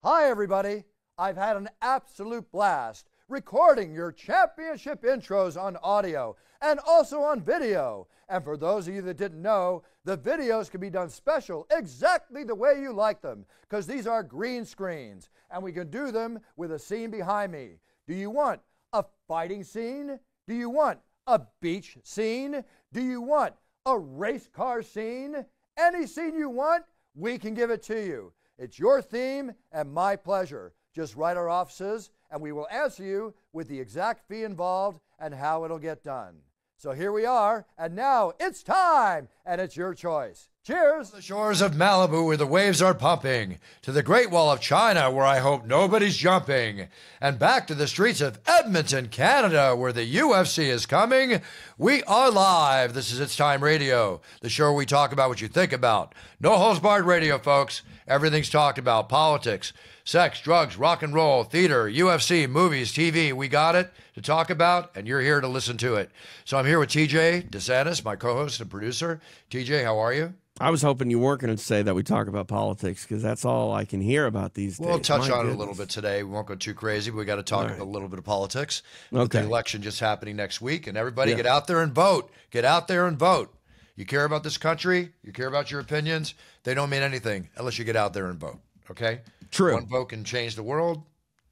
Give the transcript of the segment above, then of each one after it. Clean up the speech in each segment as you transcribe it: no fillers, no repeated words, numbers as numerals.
Hi, everybody. I've had an absolute blast recording your championship intros on audio and also on video. And for those of you that didn't know, the videos can be done special exactly the way you like them, because these are green screens and we can do them with a scene behind me. Do you want a fighting scene? Do you want a beach scene? Do you want a race car scene? Any scene you want, we can give it to you. It's your theme and my pleasure. Just write our offices and we will answer you with the exact fee involved and how it'll get done. So here we are, and now it's time, and it's your choice. Cheers! The shores of Malibu where the waves are pumping, to the Great Wall of China where I hope nobody's jumping, and back to the streets of Edmonton, Canada where the UFC is coming. We are live. This is It's Time Radio, the show where we talk about what you think about. No holds barred radio, folks. Everything's talked about: politics, sex, drugs, rock and roll, theater, UFC, movies, TV. We got it to talk about, and you're here to listen to it. So I'm here with TJ DeSantis, my co-host and producer. TJ, how are you? I was hoping you weren't going to say that we talk about politics, because that's all I can hear about these days. We'll touch on it a little bit today. We won't go too crazy, but we got to talk a little bit of politics. Okay. With the election just happening next week, and everybody get out there and vote. Get out there and vote. You care about this country, you care about your opinions, they don't mean anything unless you get out there and vote, okay? True. One vote can change the world.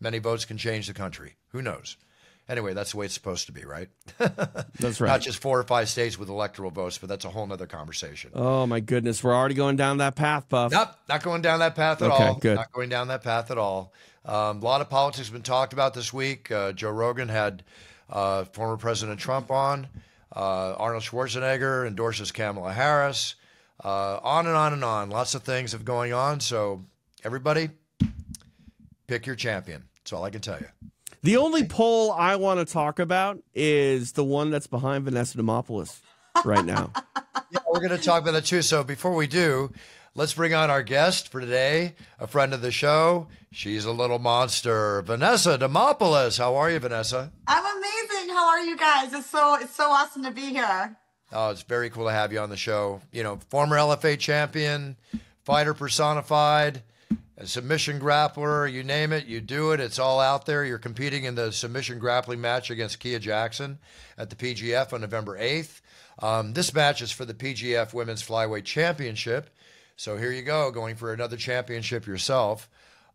Many votes can change the country. Who knows? Anyway, that's the way it's supposed to be, right? That's right. Not just 4 or 5 states with electoral votes, but that's a whole nother conversation. Oh, my goodness. We're already going down that path, Buff. Nope, not going down that path at all. Okay, good. Not going down that path at all. A lot of politics has been talked about this week. Joe Rogan had former President Trump on. Arnold Schwarzenegger endorses Kamala Harris. On and on and on. Lots of things have going on. So everybody, pick your champion. That's all I can tell you. The only poll I want to talk about is the one that's behind Vanessa Demopolous right now. Yeah, we're going to talk about that too. So before we do, let's bring on our guest for today, a friend of the show. She's a little monster, Vanessa Demopolous. How are you, Vanessa? I'm amazing. How are you guys? It's so awesome to be here. Oh, it's very cool to have you on the show. You know, former LFA champion, fighter personified, a submission grappler, you name it, you do it. It's all out there. You're competing in the submission grappling match against Kiaya Jackson at the PGF on November 8th. This match is for the PGF Women's Flyweight Championship. So here you go, going for another championship yourself.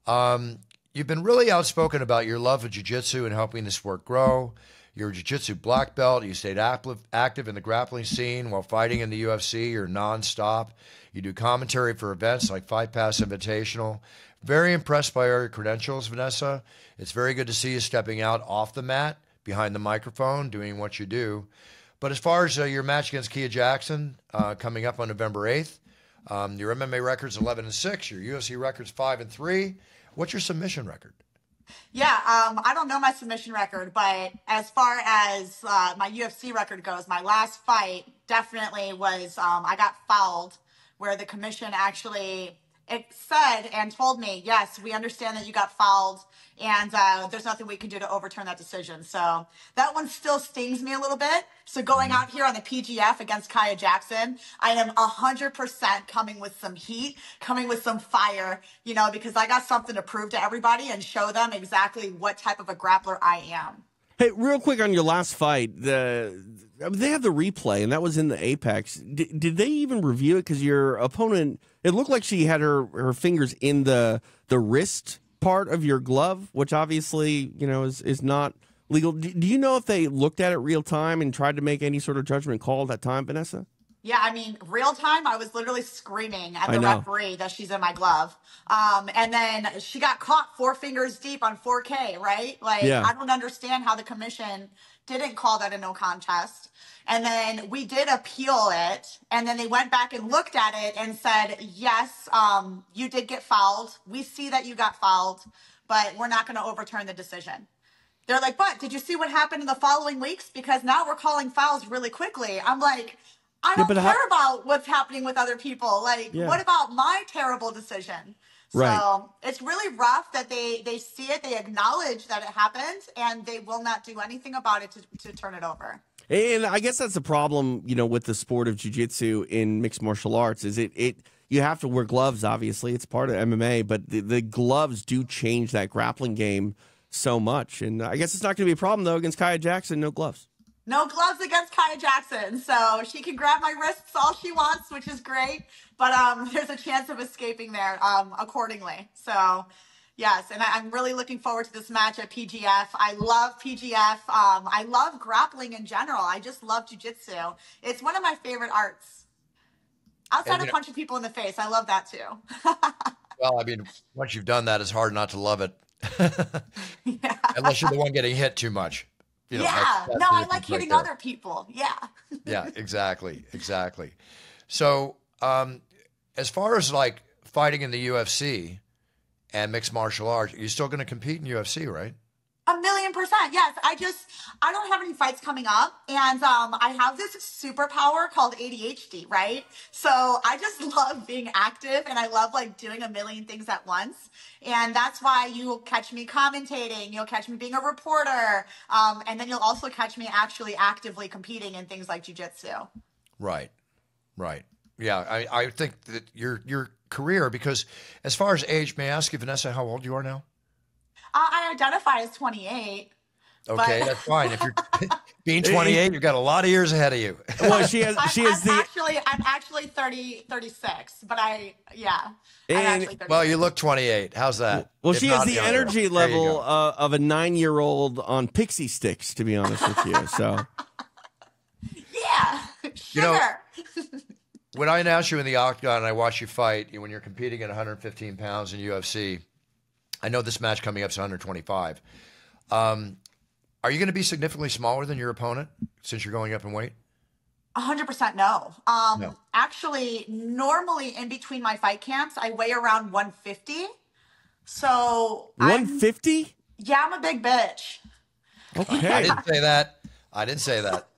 You've been really outspoken about your love of jiu-jitsu and helping the sport grow. You're a jiu-jitsu black belt. You stayed active in the grappling scene while fighting in the UFC. You're nonstop. You do commentary for events like Fight Pass Invitational. Very impressed by your credentials, Vanessa. It's very good to see you stepping out off the mat, behind the microphone, doing what you do. But as far as your match against Kiaya Jackson coming up on November 8th, your MMA record's 11-6. Your UFC record's 5-3. What's your submission record? Yeah, I don't know my submission record, but as far as my UFC record goes, my last fight definitely was I got fouled, where the commission actually said and told me, yes, we understand that you got fouled, and there's nothing we can do to overturn that decision. So that one still stings me a little bit. So going out here on the PGF against Kiaya Jackson, I am 100% coming with some heat, coming with some fire, you know, because I got something to prove to everybody and show them exactly what type of a grappler I am. Hey, real quick on your last fight, they have the replay, and that was in the Apex. Did they even review it? Because your opponent, it looked like she had her fingers in the wrist part of your glove, which obviously, you know, is not legal. Do you know if they looked at it real time and tried to make any sort of judgment call at that time, Vanessa? Yeah, I mean, real time, I was literally screaming at the referee that she's in my glove. And then she got caught 4 fingers deep on 4K, right? Like, yeah. I don't understand how the commission didn't call that a no contest. And then we did appeal it. And then they went back and looked at it and said, yes, you did get fouled. We see that you got fouled, but we're not going to overturn the decision. They're like, but did you see what happened in the following weeks? Because now we're calling fouls really quickly. I'm like, I don't care about what's happening with other people. Like, what about my terrible decision? So it's really rough that they see it, they acknowledge that it happened, and they will not do anything about it to turn it over. And I guess that's the problem, you know, with the sport of jiu-jitsu in mixed martial arts is it you have to wear gloves, obviously. It's part of MMA, but the gloves do change that grappling game so much. And I guess it's not going to be a problem, though, against Kiaya Jackson, no gloves. No gloves against Kiaya Jackson. So she can grab my wrists all she wants, which is great. But there's a chance of escaping there accordingly. So, yes, and I'm really looking forward to this match at PGF. I love PGF. I love grappling in general. I just love jiu-jitsu. It's one of my favorite arts. Outside of punching people in the face, I love that too. Well, I mean, once you've done that, it's hard not to love it. Yeah. Unless you're the one getting hit too much. You know, yeah. No, I like hitting other people. Yeah. Yeah, exactly. Exactly. So, as far as like fighting in the UFC and mixed martial arts, you're still going to compete in UFC, right? 1,000,000%. Yes. I don't have any fights coming up, and I have this superpower called ADHD, right? So I just love being active, and I love like doing a million things at once. And that's why you'll catch me commentating, you'll catch me being a reporter, and then you'll also catch me actually actively competing in things like jiu-jitsu. Right. Yeah, I think that your career, because as far as age, may I ask you, Vanessa, how old you are now? I identify as 28. Okay, that's fine. If you're being 28, you've got a lot of years ahead of you. Well, I'm actually 36, but I'm actually 36. Well, you look 28. How's that? Well, she has the energy level of a 9-year-old on pixie sticks, to be honest with you. So, yeah, sugar. When I announced you in the octagon and I watched you fight, when you're competing at 115 pounds in UFC, I know this match coming up is 125. Are you going to be significantly smaller than your opponent since you're going up in weight? 100% no. No. Actually, normally in between my fight camps, I weigh around 150. So 150? Yeah, I'm a big bitch. Okay. I didn't say that.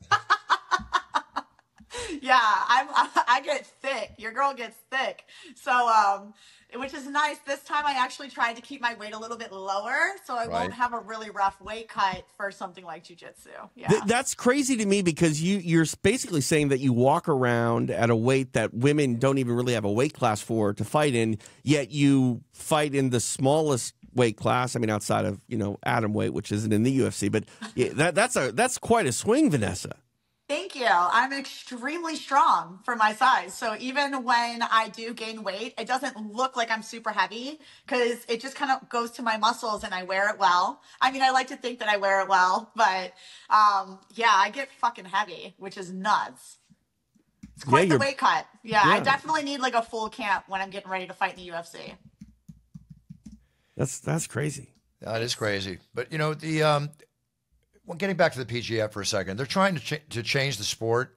Yeah, I get thick. Your girl gets thick. So, which is nice. This time I actually tried to keep my weight a little bit lower so I won't have a really rough weight cut for something like jiu-jitsu. Yeah. That's crazy to me because you're basically saying that you walk around at a weight that women don't even really have a weight class for to fight in, yet you fight in the smallest weight class. I mean, outside of, atom weight, which isn't in the UFC, but that's quite a swing, Vanessa. Thank you. I'm extremely strong for my size. So even when I do gain weight, it doesn't look like I'm super heavy because it just kind of goes to my muscles and I wear it well. I mean, I like to think that I wear it well, but I get fucking heavy, which is nuts. It's quite the weight cut. Yeah, I definitely need like a full camp when I'm getting ready to fight in the UFC. That's crazy. That is crazy. But, well, getting back to the PGF for a second, they're trying to change the sport,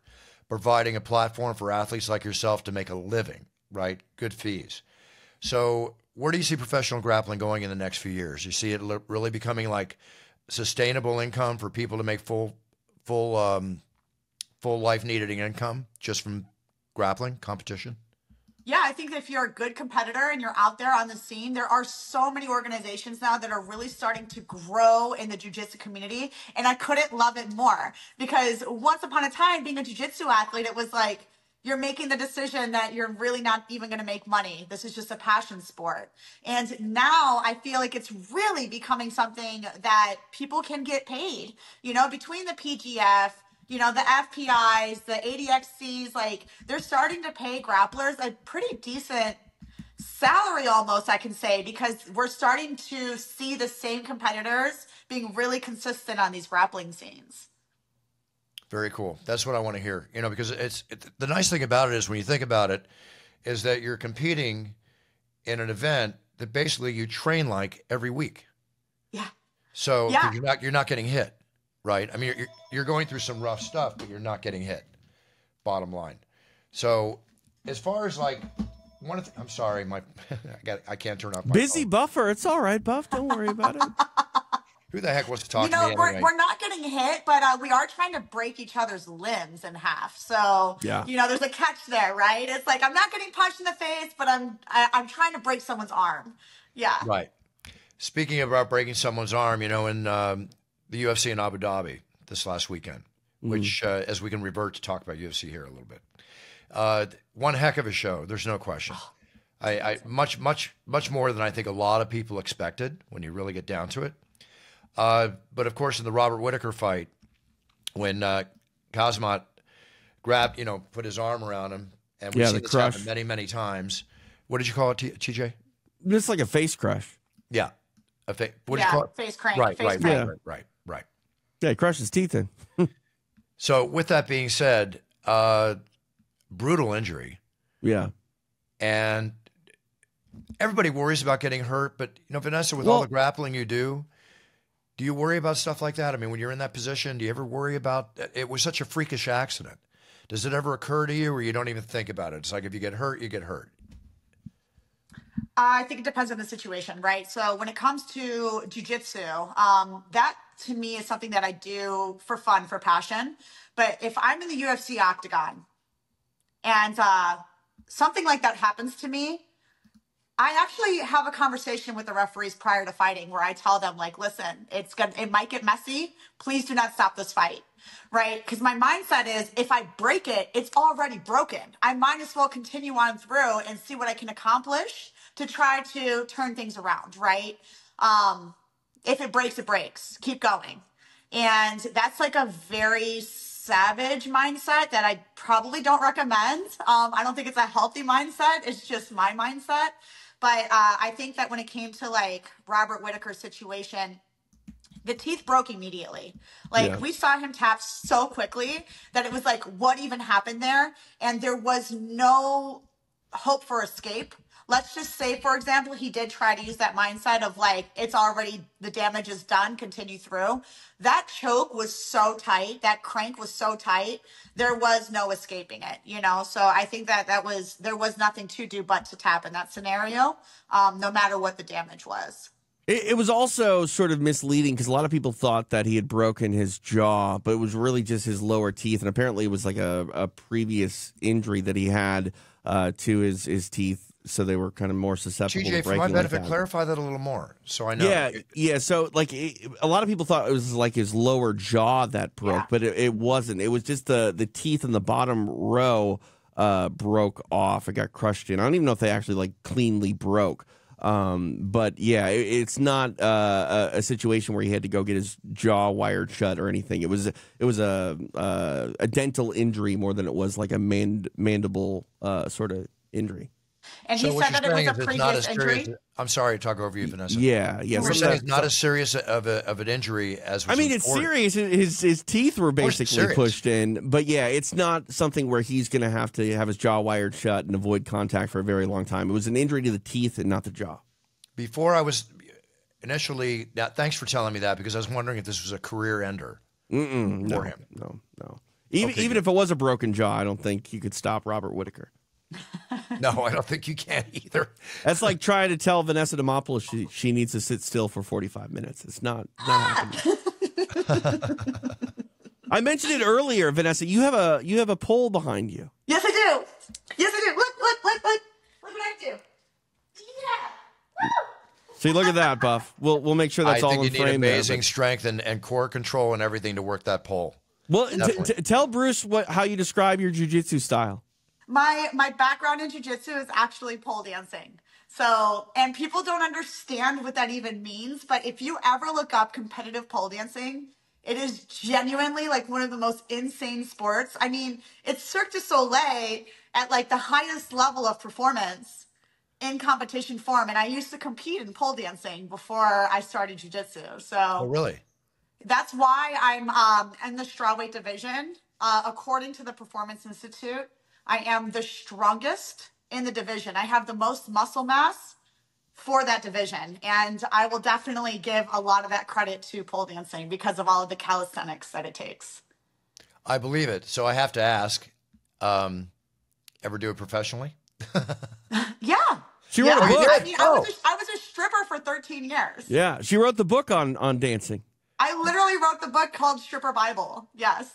providing a platform for athletes like yourself to make a living, right? Good fees. So where do you see professional grappling going in the next few years? You see it really becoming like sustainable income for people to make full life needed income just from grappling competition? Yeah, I think if you're a good competitor and you're out there on the scene, there are so many organizations now that are really starting to grow in the jiu-jitsu community. And I couldn't love it more because once upon a time, being a jiu-jitsu athlete, it was like you're making the decision that you're really not even going to make money. This is just a passion sport. And now I feel like it's really becoming something that people can get paid, between the PGF, the FPIs, the ADXCs, like they're starting to pay grapplers a pretty decent salary almost, I can say, because we're starting to see the same competitors being really consistent on these grappling scenes. Very cool. That's what I want to hear, because the nice thing about it is when you think about it is that you're competing in an event that basically you train like every week. Yeah. So you're not getting hit. Right. I mean, you're going through some rough stuff, but you're not getting hit. Bottom line. So, as far as like I'm sorry, I can't turn off my busy phone. Buffer. It's all right, Buff. Don't worry about it. Who the heck wants to talk to me anyway? We're not getting hit, but we are trying to break each other's limbs in half. So, there's a catch there, right? It's like I'm not getting punched in the face, but I'm trying to break someone's arm. Yeah. Right. Speaking about breaking someone's arm, in the UFC in Abu Dhabi this last weekend, which, as we can revert to talk about UFC here a little bit. One heck of a show. There's no question. I much more than I think a lot of people expected when you really get down to it. But of course, in the Robert Whittaker fight, when Kazmat grabbed, put his arm around him, and we've seen this happen many, many times. What did you call it, TJ? Just like a face crush. Yeah. What did you call it? Face crank. Right. Yeah, he crushed his teeth in. So with that being said, brutal injury. Yeah. And everybody worries about getting hurt, but Vanessa, with all the grappling you do you worry about stuff like that? I mean, when you're in that position, do you ever worry about it? Was such a freakish accident. Does it ever occur to you where you don't even think about it? It's like if you get hurt, you get hurt. I think it depends on the situation, right? So when it comes to jiu-jitsu, that to me is something that I do for fun, for passion. But if I'm in the UFC octagon and something like that happens to me, I actually have a conversation with the referees prior to fighting where I tell them, like, listen, it might get messy. Please do not stop this fight, right? Because my mindset is if I break it, it's already broken. I might as well continue on through and see what I can accomplish to try to turn things around, right? If it breaks, it breaks. Keep going. And that's like a very savage mindset that I probably don't recommend. I don't think it's a healthy mindset. It's just my mindset. But I think that when it came to like Robert Whittaker's situation, the teeth broke immediately. We saw him tap so quickly that it was like, what even happened there? And there was no hope for escape. Let's just say, for example, he did try to use that mindset of like, it's already, the damage is done, continue through. That choke was so tight. That crank was so tight. There was no escaping it, So I think there was nothing to do but to tap in that scenario, no matter what the damage was. It was also sort of misleading because a lot of people thought that he had broken his jaw, but it was really just his lower teeth. And apparently it was like a previous injury that he had to his teeth. So they were kind of more susceptible to TJ, breaking. for my benefit, like clarify that a little more so I know. Yeah. So like a lot of people thought it was like his lower jaw that broke, but it wasn't. It was just the teeth in the bottom row broke off. It got crushed in. I don't even know if they actually like cleanly broke. But yeah, it's not a situation where he had to go get his jaw wired shut or anything. It was a dental injury more than it was like a mandible sort of injury. And he said that it was a previous injury. I'm sorry to talk over you, Vanessa. Yeah. We're saying it's not as serious of an injury as was it's serious. His teeth were basically pushed in, but yeah, it's not something where he's going to have his jaw wired shut and avoid contact for a very long time. It was an injury to the teeth and not the jaw. Before I was initially, thanks for telling me that because I was wondering if this was a career ender for him. No. Even if it was a broken jaw, I don't think you could stop Robert Whittaker. No, I don't think you can either. That's like trying to tell Vanessa Demopolous she needs to sit still for 45 minutes. It's not happening. I mentioned it earlier, Vanessa. You have a pole behind you. Yes, I do. Look what I do. Yeah. Woo! See, look at that, Buff. We'll make sure that's all in frame. I think you need amazing strength and core control and everything to work that pole. Well, tell Bruce how you describe your jiu-jitsu style. My background in jiu-jitsu is actually pole dancing. So, and people don't understand what that even means, but if you ever look up competitive pole dancing, it is genuinely like one of the most insane sports. I mean, it's Cirque du Soleil at like the highest level of performance in competition form. And I used to compete in pole dancing before I started jiu-jitsu. So, oh, really? That's why I'm in the strawweight division. According to the Performance Institute, I am the strongest in the division. I have the most muscle mass for that division. And I will definitely give a lot of that credit to pole dancing because of all of the calisthenics that it takes. I believe it. So I have to ask, ever do it professionally? Yeah. She wrote a book. I mean, I was a stripper for 13 years. Yeah. She wrote the book on dancing. I literally wrote the book called Stripper Bible. Yes.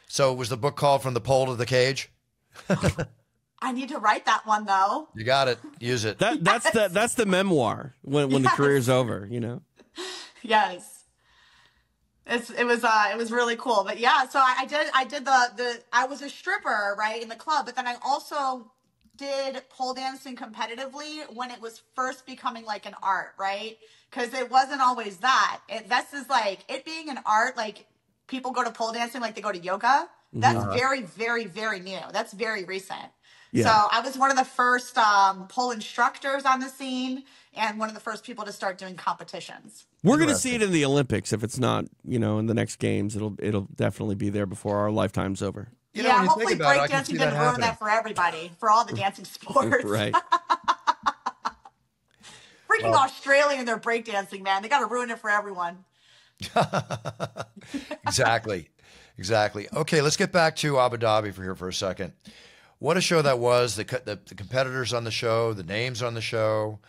So was the book called From the Pole to the Cage? I need to write that one though. You got it. Use it. That's the memoir when the career's over, Yes. It was really cool. But yeah, so I did the I was a stripper, right, in the club, but then I also did pole dancing competitively when it was first becoming like an art, right? Because it wasn't always that. This is like it being an art, like people go to pole dancing like they go to yoga. That's very, very, very new. That's very recent. Yeah. So I was one of the first pole instructors on the scene and one of the first people to start doing competitions. We're going to see it in the Olympics. If it's not, in the next games, it'll definitely be there before our lifetime's over. Yeah, hopefully breakdancing didn't ruin that for everybody, for all the dancing sports. Right. Freaking Australia and their breakdancing, man. They got to ruin it for everyone. Exactly. Okay, let's get back to Abu Dhabi for a second. What a show that was. The competitors on the show, the names on the show.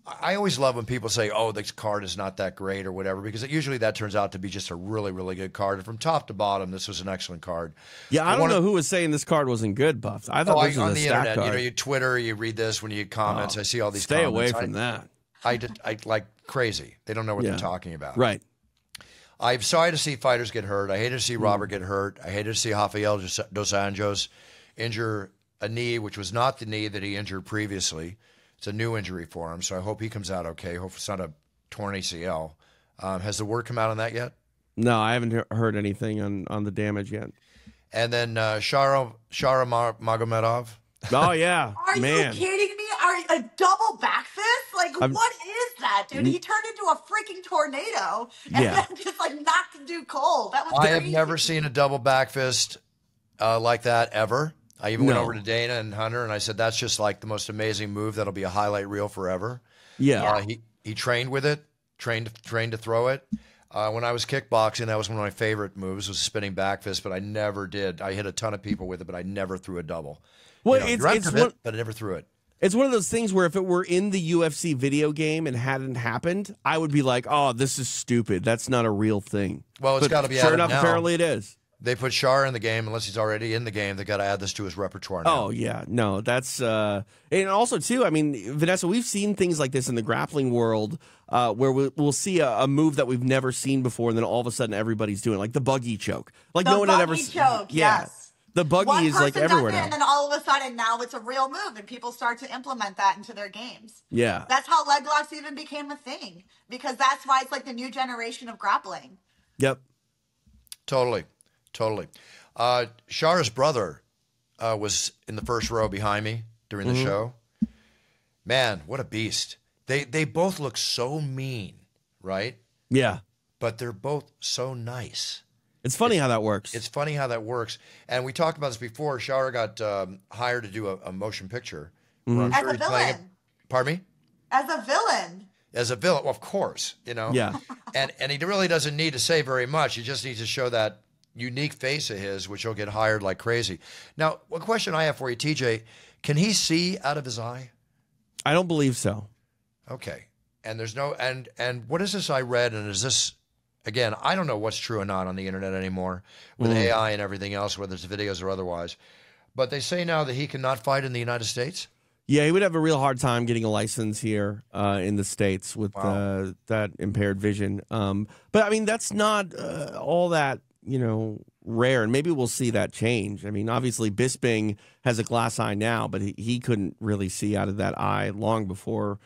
I always love when people say, oh, this card is not that great or whatever, because usually that turns out to be just a really, really good card. And from top to bottom, this was an excellent card. Yeah, I don't know who was saying this card wasn't good, Buff. I thought this was on a the stack internet, card. You Twitter, you read this when you get comments. I see all these Stay comments. away from that. I like crazy. They don't know what they're talking about. Right. I'm sorry to see fighters get hurt. I hated to see Robert get hurt. I hated to see Rafael dos Anjos injure a knee, which was not the knee that he injured previously. It's a new injury for him, so I hope he comes out okay. Hope it's not a torn ACL. Has the word come out on that yet? No, I haven't heard anything on the damage yet. And then Shara Magomedov. Oh, yeah. Are you kidding me? A double back fist? Like, what is that, dude? He turned into a freaking tornado and then just, knocked the dude cold. That was crazy. I have never seen a double back fist like that ever. I even went over to Dana and Hunter, and I said, that's just like the most amazing move. That'll be a highlight reel forever. Yeah. He trained with it, trained to throw it. When I was kickboxing, that was one of my favorite moves, was spinning back fist, but I never did. I hit a ton of people with it, but I never threw a double. Well, but I never threw it. It's one of those things where if it were in the UFC video game and hadn't happened, I would be like, oh, this is stupid. That's not a real thing. Well, it's got to be sure enough, apparently it is. They put Shar in the game. Unless he's already in the game, they got to add this to his repertoire now. Oh, yeah. No, that's and also, too, I mean, Vanessa, we've seen things like this in the grappling world where we'll see a move that we've never seen before, and then all of a sudden everybody's doing it, like the buggy choke. Like no one had ever seen. Yes. The buggy is like everywhere now. And then all of a sudden now it's a real move and people start to implement that into their games. Yeah. That's how leg locks even became a thing, because that's why it's like the new generation of grappling. Yep. Totally. Shara's brother was in the first row behind me during the show. Man, what a beast. They both look so mean, right? Yeah. But they're both so nice. It's funny how that works. It's funny how that works. And we talked about this before. Shara got hired to do a motion picture. As a villain. Pardon me? As a villain. As a villain, well, of course, Yeah. And he really doesn't need to say very much. He just needs to show that unique face of his, which he'll get hired like crazy. Now, one question I have for you, TJ, can he see out of his eye? I don't believe so. Okay. And there's no, and what is this I read, and is this, again, I don't know what's true or not on the internet anymore with AI and everything else, whether it's videos or otherwise. But they say now that he cannot fight in the United States? Yeah, he would have a real hard time getting a license here in the States with that impaired vision. But, I mean, that's not all that, rare. And maybe we'll see that change. I mean, obviously, Bisping has a glass eye now, but he couldn't really see out of that eye long before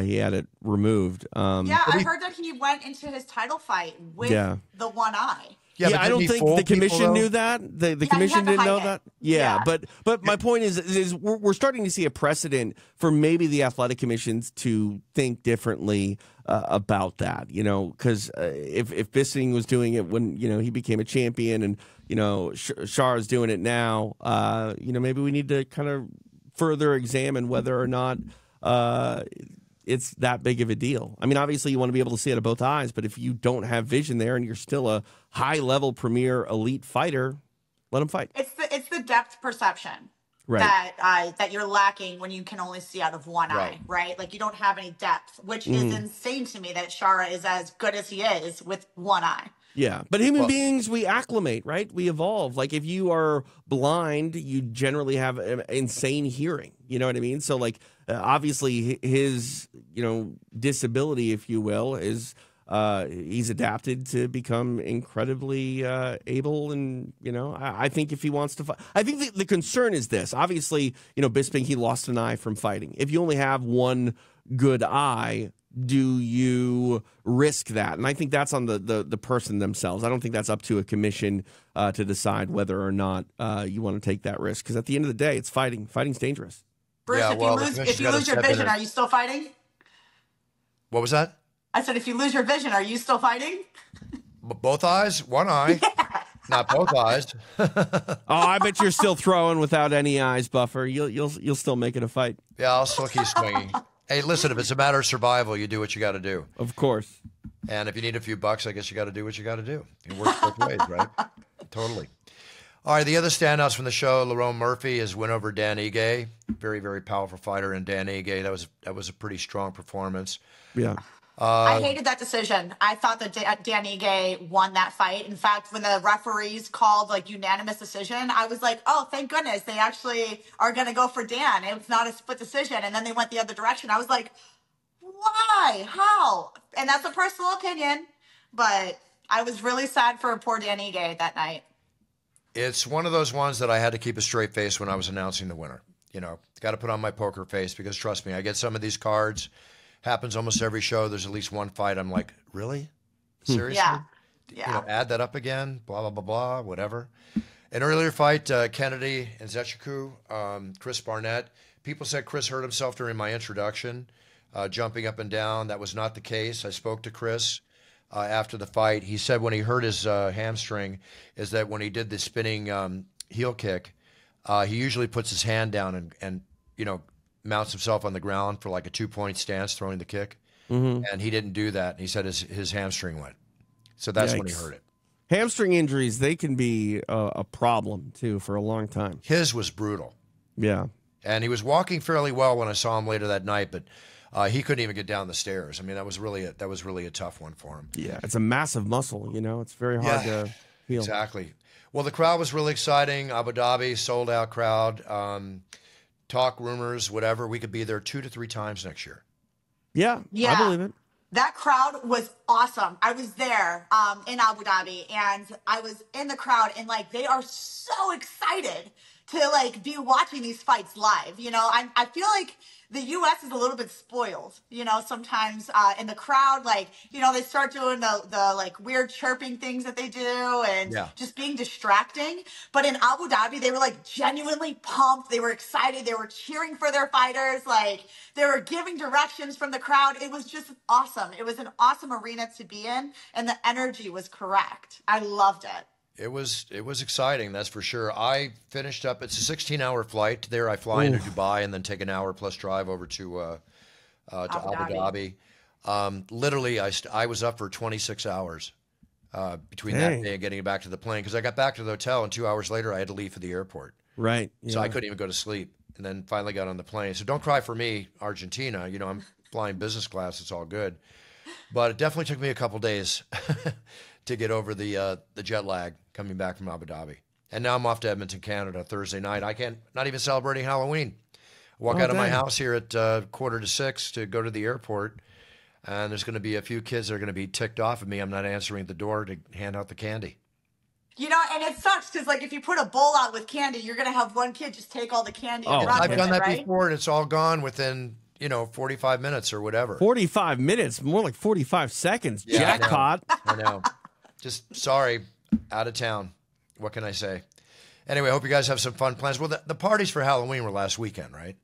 he had it removed. I heard that he went into his title fight with the one eye. Yeah, I don't think the commission knew that. The commission didn't know that. Yeah, but my point is we're starting to see a precedent for maybe the athletic commissions to think differently about that. Because if Bisping was doing it when he became a champion, and Shar is doing it now, maybe we need to kind of further examine whether or not it's that big of a deal. I mean, obviously you want to be able to see it of both eyes, but if you don't have vision there and you're still a high-level premier elite fighter, let him fight. It's the depth perception that you're lacking when you can only see out of one eye, right? Like you don't have any depth, which is insane to me that Shara is as good as he is with one eye. Yeah, but human beings, we acclimate, right? We evolve. Like if you are blind, you generally have insane hearing. You know what I mean? So like obviously his, disability, if you will, is he's adapted to become incredibly able, and I think if he wants to fight, I think the concern is this. Obviously, Bisping, he lost an eye from fighting. If you only have one good eye, do you risk that? And I think that's on the person themselves. I don't think that's up to a commission to decide whether or not you want to take that risk, because at the end of the day, it's fighting. Fighting's dangerous. Bruce, if you lose your vision, are you still fighting? What was that? I said, if you lose your vision, are you still fighting? Both eyes? One eye. Yeah. Not both eyes. Oh, I bet you're still throwing without any eyes, Buffer. You'll still make it a fight. Yeah, I'll still keep swinging. Hey, listen, if it's a matter of survival, you do what you got to do. Of course. And if you need a few bucks, I guess you got to do what you got to do. It works both ways, right? Totally. All right, the other standouts from the show, Lerone Murphy, his win over Dan Ige. Very, very powerful fighter in Dan Ige. That was a pretty strong performance. Yeah. I hated that decision. I thought that Dan Ige won that fight. In fact, when the referees called unanimous decision, I was like, oh, thank goodness they actually are going to go for Dan. It's not a split decision. And then they went the other direction. I was like, why? How? And that's a personal opinion, but I was really sad for poor Dan Ige that night. It's one of those ones that I had to keep a straight face when I was announcing the winner. Got to put on my poker face, because trust me, I get some of these cards. Happens almost every show. There's at least one fight. I'm like, really? Seriously? Yeah. Add that up again? Blah, blah, blah, blah, whatever. An earlier fight, Kennedy and Zechiku, Chris Barnett. People said Chris hurt himself during my introduction, jumping up and down. That was not the case. I spoke to Chris after the fight. He said when he hurt his hamstring is that when he did the spinning heel kick, he usually puts his hand down and mounts himself on the ground for like a 2-point stance throwing the kick. Mm-hmm. And he didn't do that. He said his hamstring went. So that's when he hurt it. Hamstring injuries, they can be a problem, too, for a long time. His was brutal. Yeah. And he was walking fairly well when I saw him later that night, but he couldn't even get down the stairs. I mean, that was really a tough one for him. Yeah, it's a massive muscle, It's very hard to heal. Exactly. Well, the crowd was really exciting. Abu Dhabi, sold-out crowd. Talk, rumors, whatever. We could be there 2 to 3 times next year. Yeah, I believe it. That crowd was awesome. I was there in Abu Dhabi, and I was in the crowd, and they are so excited to be watching these fights live. I feel like the U.S. is a little bit spoiled, sometimes in the crowd, they start doing the weird chirping things that they do and just being distracting. But in Abu Dhabi, they were genuinely pumped. They were excited. They were cheering for their fighters. They were giving directions from the crowd. It was just awesome. It was an awesome arena to be in, and the energy was correct. I loved it. It was exciting, that's for sure. I finished up. It's a 16-hour flight. There, I fly into Dubai and then take an hour plus drive over to Abu Dhabi. Literally, I was up for 26 hours between that day and getting back to the plane, because I got back to the hotel and 2 hours later I had to leave for the airport. Right. Yeah. So I couldn't even go to sleep, and then finally got on the plane. So don't cry for me, Argentina. I'm flying business class. It's all good. But it definitely took me a couple days to get over the jet lag coming back from Abu Dhabi. And now I'm off to Edmonton, Canada, Thursday night. Not even celebrating Halloween. Walk out of my house here at 5:45 to go to the airport, and there's going to be a few kids that are going to be ticked off at me. I'm not answering the door to hand out the candy. And it sucks because, if you put a bowl out with candy, you're going to have one kid just take all the candy and run I've with done it, that right? before, and it's all gone within 45 minutes or whatever. 45 minutes, more like 45 seconds. Yeah, Jackpot. I know. Just sorry, out of town. What can I say? Anyway, I hope you guys have some fun plans. Well, the parties for Halloween were last weekend, right?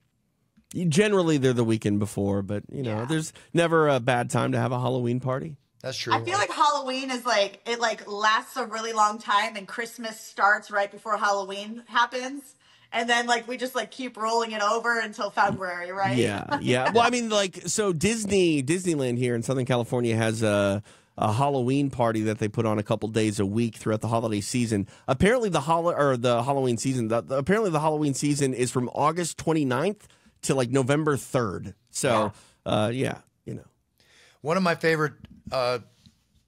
Generally, they're the weekend before, but, there's never a bad time to have a Halloween party. That's true. I feel like Halloween is it lasts a really long time, and Christmas starts right before Halloween happens. And then, we just, keep rolling it over until February, right? Yeah, yeah. Well, I mean, so Disneyland here in Southern California has a Halloween party that they put on a couple days a week throughout the holiday season. Apparently, the Halloween season is from August 29th to, November 3rd. So, One of my favorite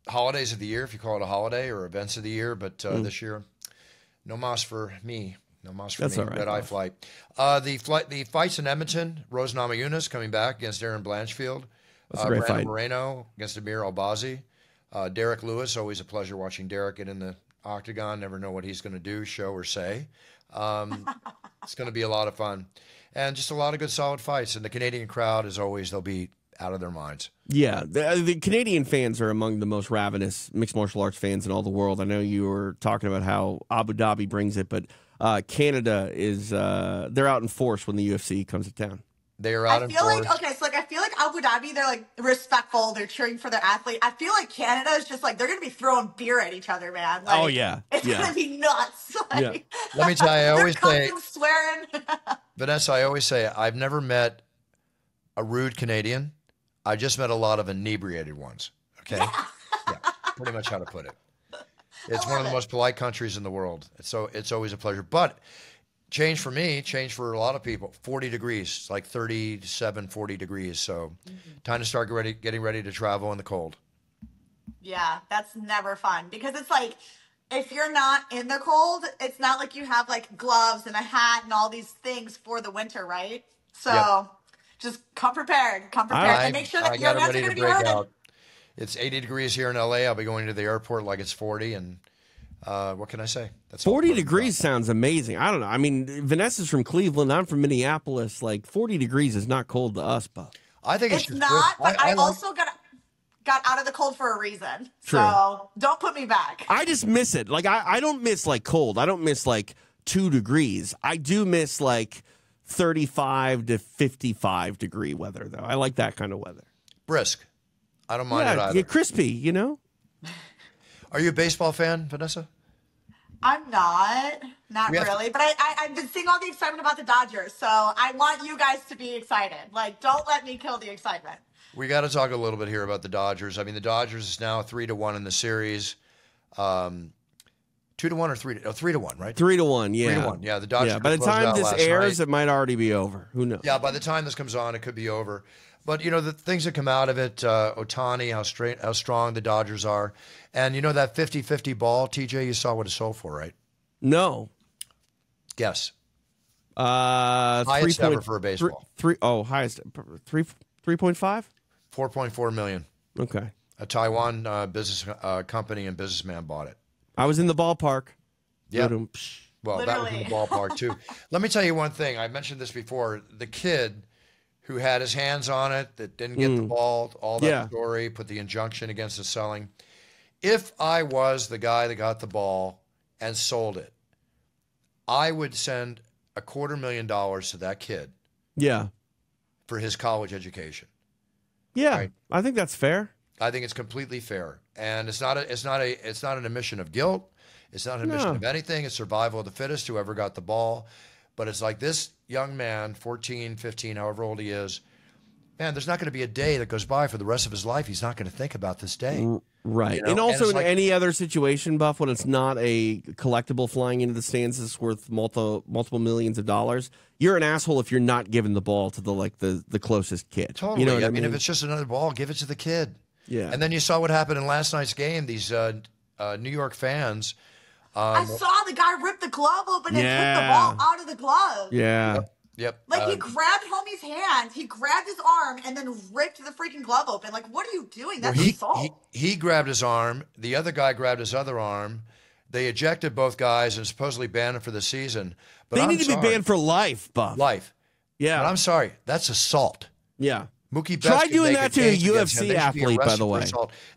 holidays of the year, if you call it a holiday, or events of the year, but this year, no mas for me. No mas for That's me. all right, Red Eye flight. The fights in Edmonton, Rose Namajunas coming back against Aaron Blanchfield. That's a great Brandon fight. Moreno against Amir Albazi. Derek Lewis, always a pleasure watching Derek get in the octagon. Never know what he's going to do, show or say. It's going to be a lot of fun. And just a lot of good, solid fights. And the Canadian crowd, as always, they'll be out of their minds. Yeah, the Canadian fans are among the most ravenous mixed martial arts fans in all the world. I know you were talking about how Abu Dhabi brings it, but Canada is they're out in force when the UFC comes to town. They are out in force. I feel like Abu Dhabi, they're like respectful. They're cheering for their athlete. I feel like Canada is just like they're going to be throwing beer at each other, man. Like, oh yeah, it's going to be nuts. Like, Let me tell you, I always say, swearing. Vanessa, I always say, I've never met a rude Canadian. I just met a lot of inebriated ones. Okay, yeah, pretty much how to put it. It's one of the most polite countries in the world. So it's always a pleasure. But change for me, change for a lot of people. 40 degrees, like 37, 40 degrees. So time to start getting ready to travel in the cold. Yeah, that's never fun because it's like if you're not in the cold, it's not like you have like gloves and a hat and all these things for the winter, right? So just come prepared, and make sure that your hands are going to be hurting. It's 80 degrees here in LA. I'll be going to the airport like it's 40, and what can I say? That's 40 degrees sounds amazing. I don't know. I mean, Vanessa's from Cleveland. I'm from Minneapolis. Like 40 degrees is not cold to us, but I think it's not. Good. But I also got out of the cold for a reason. True. So don't put me back. I just miss it. Like I don't miss like cold. I don't miss like 2 degrees. I do miss like 35 to 55 degree weather, though. I like that kind of weather. Brisk. I don't mind it either. Yeah, crispy, you know? Are you a baseball fan, Vanessa? I'm not really. But I've been seeing all the excitement about the Dodgers, so I want you guys to be excited. Like, don't let me kill the excitement. We got to talk a little bit here about the Dodgers. I mean, the Dodgers is now 3-1 in the series. 2-1 or 3-1, right? 3-1, yeah. 3-1, yeah. The Dodgers. Yeah, by the time this airs, it might already be over. Who knows? Yeah, by the time this comes on, it could be over. But, you know, the things that come out of it, Ohtani, how strong the Dodgers are. And, you know, that 50-50 ball, TJ, you saw what it sold for, right? No. Guess. Highest ever for a baseball. Highest. 3.5? $4.4 million. Okay. A Taiwan business company and businessman bought it. I was in the ballpark. Yeah. Well, Literally. that was in the ballpark, too. Let me tell you one thing. I mentioned this before. The kid who had his hands on it, that didn't get the ball, all that story, put the injunction against the selling. If I was the guy that got the ball and sold it, I would send $250,000 to that kid. Yeah. For his college education. Yeah, right? I think that's fair. I think it's completely fair. And it's not an admission of guilt. It's not an admission of anything. It's survival of the fittest, whoever got the ball. But it's like this young man, 14, 15, however old he is, man, there's not going to be a day that goes by for the rest of his life he's not going to think about this day. Right. You know? And also in any other situation, Buff, when it's not a collectible flying into the stands that's worth multiple millions of dollars, you're an asshole if you're not giving the ball to the closest kid. Totally. You know what I mean, if it's just another ball, give it to the kid. Yeah. And then you saw what happened in last night's game. These New York fans. I saw the guy rip the glove open and took the ball out of the glove. Yeah. Yep. Like, he grabbed homie's hand, he grabbed his arm, and then ripped the freaking glove open. Like, what are you doing? That's assault. He grabbed his arm. The other guy grabbed his other arm. They ejected both guys and supposedly banned them for the season. But they need to be banned for life, Buff. Life. Yeah. But I'm sorry. That's assault. Yeah. Mookie Betts try doing make that to a UFC athlete, by the way.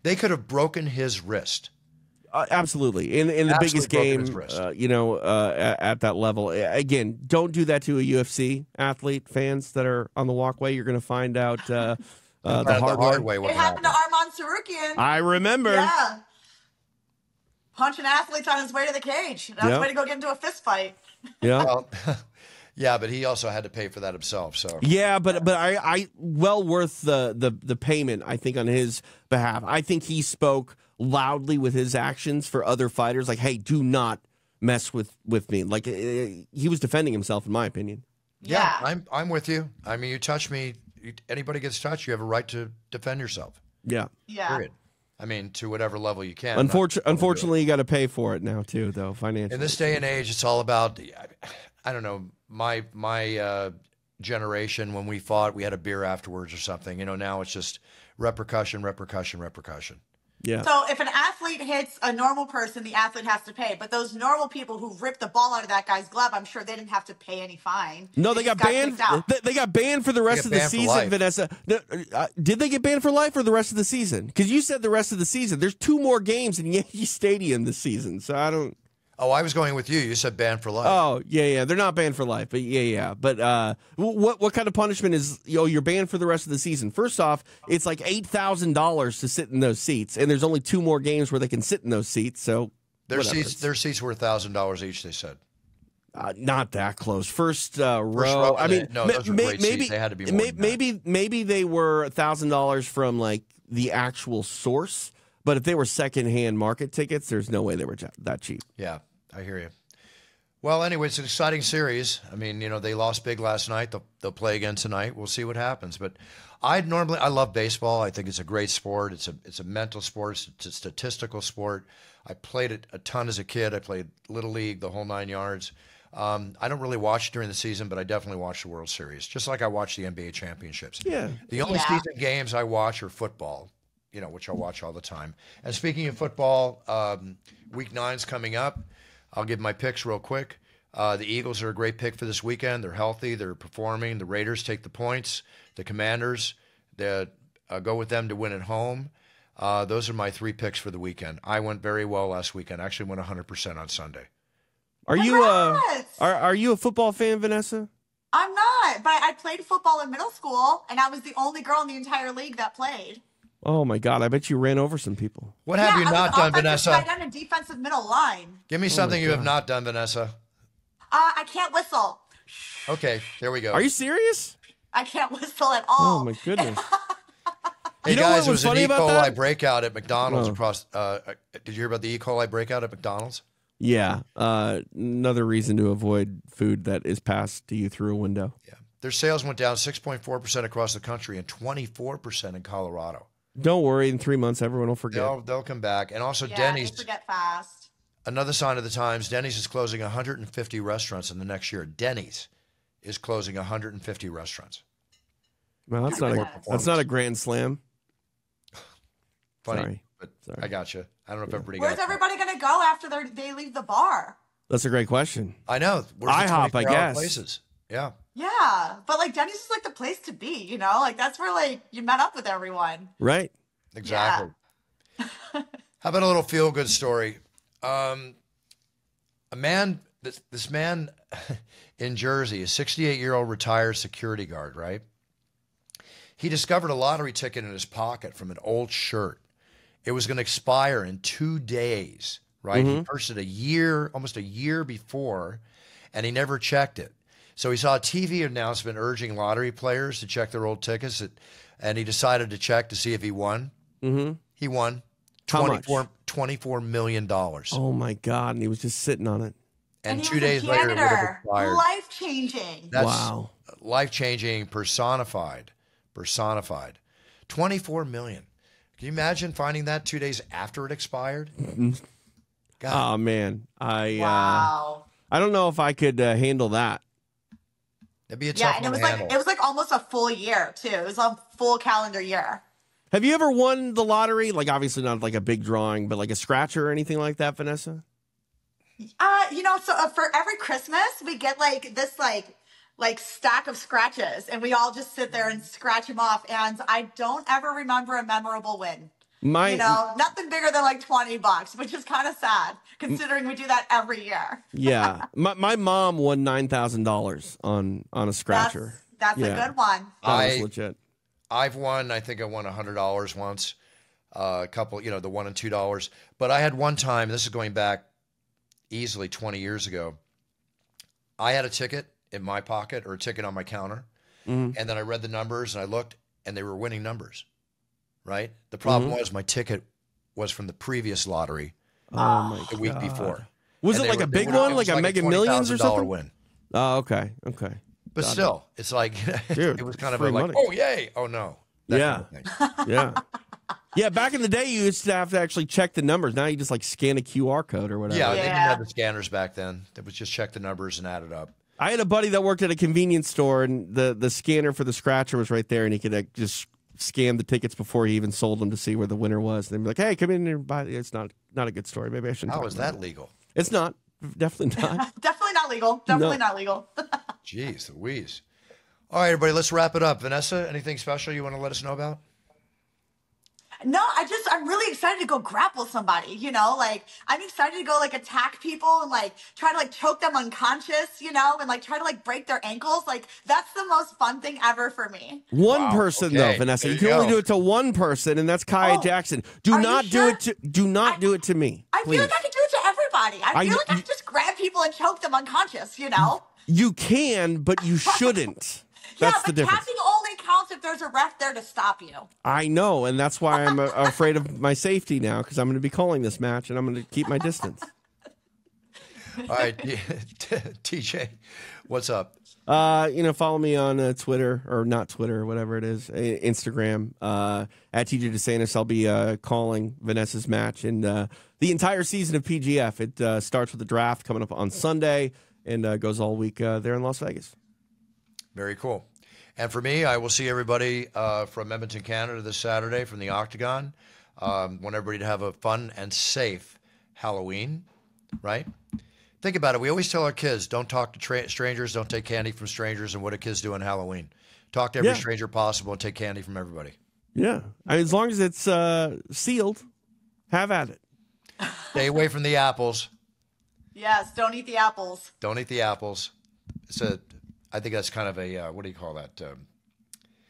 They could have broken his wrist. Absolutely. In the biggest game, at that level. Again, don't do that to a UFC athlete, fans that are on the walkway. You're going to find out the hard way. It happened to Arman Sarukian. I remember. Yeah. Punching athletes on his way to the cage. On his way to go get into a fist fight. Yeah. Well, yeah, but he also had to pay for that himself. So yeah, but I well worth the payment, I think, on his behalf. I think he spoke loudly with his actions for other fighters, like, hey, do not mess with me. Like, he was defending himself, in my opinion. Yeah, I'm with you. I mean, you touch me, anybody gets touched, you have a right to defend yourself. Yeah. Period. I mean, to whatever level you can. Unfortunately, you got to pay for it now too, though, financially. In this day and age, it's all about, I don't know, my generation, when we fought, we had a beer afterwards or something. You know, now it's just repercussion, repercussion, repercussion. Yeah. So if an athlete hits a normal person, the athlete has to pay. But those normal people who ripped the ball out of that guy's glove, I'm sure they didn't have to pay any fine. No, they got banned. They got banned for the rest of the season, Vanessa. Did they get banned for life or the rest of the season? Because you said the rest of the season. There's 2 more games in Yankee Stadium this season, so I don't. Oh, I was going with you. You said banned for life. Oh, yeah. They're not banned for life, but yeah. But what kind of punishment is, you're banned for the rest of the season? First off, it's like $8,000 to sit in those seats, and there's only 2 more games where they can sit in those seats. So their seats were $1,000 each, they said. Not that close. First row. I mean, no, those were great seats. They had to be more than that. Maybe they were $1,000 from like the actual source, but if they were secondhand market tickets, there's no way they were that cheap. Yeah. I hear you. Well, anyway, it's an exciting series. I mean, they lost big last night. They'll play again tonight. We'll see what happens. But I love baseball. I think it's a great sport. It's a mental sport. It's a statistical sport. I played it a ton as a kid. I played Little League, the whole 9 yards. I don't really watch during the season, but I definitely watch the World Series, just like I watch the NBA championships. Yeah. The only season games I watch are football, which I watch all the time. And speaking of football, Week 9's coming up. I'll give my picks real quick. The Eagles are a great pick for this weekend. They're healthy. They're performing. The Raiders take the points. The Commanders, go with them to win at home. Those are my 3 picks for the weekend. I went very well last weekend. I actually went 100% on Sunday. Are you a football fan, Vanessa? I'm not, but I played football in middle school, and I was the only girl in the entire league that played. Oh, my God. I bet you ran over some people. What have you not done, Vanessa? I done a defensive middle line. Give me something you have not done, Vanessa. I can't whistle. Okay, there we go. Are you serious? I can't whistle at all. Oh, my goodness. Hey, guys, it was an E. coli breakout at McDonald's across. Did you hear about the E. coli breakout at McDonald's? Yeah. Another reason to avoid food that is passed to you through a window. Yeah. Their sales went down 6.4% across the country and 24% in Colorado. Don't worry. In 3 months, everyone will forget. They'll come back. And also Denny's. They forget fast. Another sign of the times, Denny's is closing 150 restaurants in the next year. Denny's is closing 150 restaurants. Well, that's not a grand slam. Funny, but I got you. I don't know if everybody Where's everybody going to go after they leave the bar? That's a great question. I know. IHOP, I guess. Places. Yeah. Yeah, but like Denny's is like the place to be, Like that's where like you met up with everyone. Right. Exactly. Yeah. How about a little feel-good story? This man in Jersey, a 68-year-old retired security guard, right? He discovered a lottery ticket in his pocket from an old shirt. It was going to expire in 2 days, right? Mm-hmm. He purchased it almost a year before, and he never checked it. So he saw a TV announcement urging lottery players to check their old tickets, and he decided to check to see if he won. Mm-hmm. He won. How much? $24 million. Oh, my God. And he was just sitting on it. And 2 days later, it would have expired. Life-changing. Wow. Life-changing personified. 24 million. Can you imagine finding that 2 days after it expired? God. Oh, man. Wow. I don't know if I could handle that. It'd be a tough one to handle. It was like almost a full year, too. It was a full calendar year. Have you ever won the lottery? Like, obviously not like a big drawing, but like a scratcher or anything like that, Vanessa? So for every Christmas, we get like this like stack of scratches, and we all just sit there and scratch them off. And I don't ever remember a memorable win. Nothing bigger than like $20, which is kind of sad considering we do that every year. Yeah. My mom won $9,000 on a scratcher. That's a good one. That was legit. I think I won $100 once, a couple, the $1 and $2. But I had one time, this is going back easily 20 years ago. I had a ticket in my pocket or a ticket on my counter. Mm-hmm. And then I read the numbers and I looked and they were winning numbers, right? The problem was my ticket was from the previous lottery the week before. Was it like a big one, like a Mega Millions or something? Win. Oh, okay. But still, it's like, dude, it was kind of like, oh, yay. Oh, no. Yeah. Yeah. Yeah, back in the day, you used to have to actually check the numbers. Now you just like scan a QR code or whatever. Yeah, they didn't have the scanners back then. They would just check the numbers and add it up. I had a buddy that worked at a convenience store, and the scanner for the scratcher was right there, and he could just scan the tickets before he even sold them to see where the winner was. And they'd be like, "Hey, come in and buy." It's not a good story. Maybe I shouldn't. How is that legal? It's not. Definitely not. Definitely not legal. Definitely not legal. Jeez Louise. All right, everybody, let's wrap it up. Vanessa, anything special you want to let us know about? No, I'm really excited to go grapple somebody, like I'm excited to go like attack people and like try to like choke them unconscious, and like try to like break their ankles. Like that's the most fun thing ever for me. One person though, Vanessa, you can only do it to one person, and that's Kiaya Jackson. Do not do it to me. I feel like I can do it to everybody. I feel like I can just grab people and choke them unconscious, You can, but you shouldn't. That's the difference. Tapping only counts if there's a ref there to stop you. I know, and that's why I'm afraid of my safety now, because I'm going to be calling this match, and I'm going to keep my distance. All right, TJ, what's up? Follow me on Twitter, or not Twitter, whatever it is, Instagram, at TJ DeSantis. I'll be calling Vanessa's match and the entire season of PGF. It starts with the draft coming up on Sunday and goes all week there in Las Vegas. Very cool. And for me, I will see everybody from Edmonton, Canada this Saturday from the Octagon. Want everybody to have a fun and safe Halloween, right? Think about it. We always tell our kids, don't talk to strangers, don't take candy from strangers, and what do kids do on Halloween? Talk to every stranger possible and take candy from everybody. Yeah. I mean, as long as it's sealed, have at it. Stay away from the apples. Yes, don't eat the apples. Don't eat the apples. I think that's kind of a, what do you call that?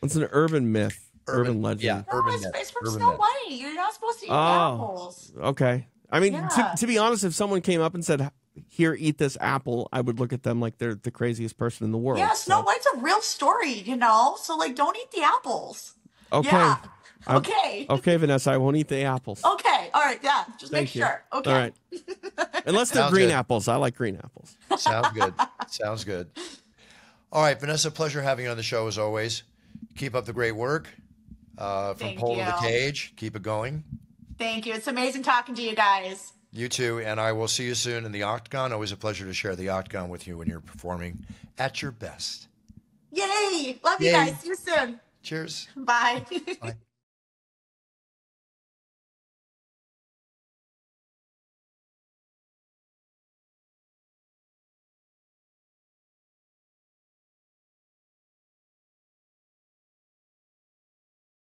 It's an urban myth, urban legend. Yeah, no, urban it's, myth. it's from Urban Snow myth. White. You're not supposed to eat the apples. Okay. I mean, Yeah. to be honest, if someone came up and said, "Here, eat this apple," I would look at them like they're the craziest person in the world. Yeah, Snow White's a real story, So, like, don't eat the apples. Okay. Yeah. Okay. Okay, Vanessa, I won't eat the apples. Okay. All right. Yeah. Just Thank make you. sure. Okay. All right. Unless they're Sounds green good. apples. I like green apples. Sounds good. Sounds good. All right, Vanessa, pleasure having you on the show as always. Keep up the great work. From Thank pole to the you. cage. Keep it going. Thank you. It's amazing talking to you guys. You too, and I will see you soon in the Octagon. Always a pleasure to share the Octagon with you when you're performing at your best. Yay. Love you Yay. guys. See you soon. Cheers. Bye. Bye.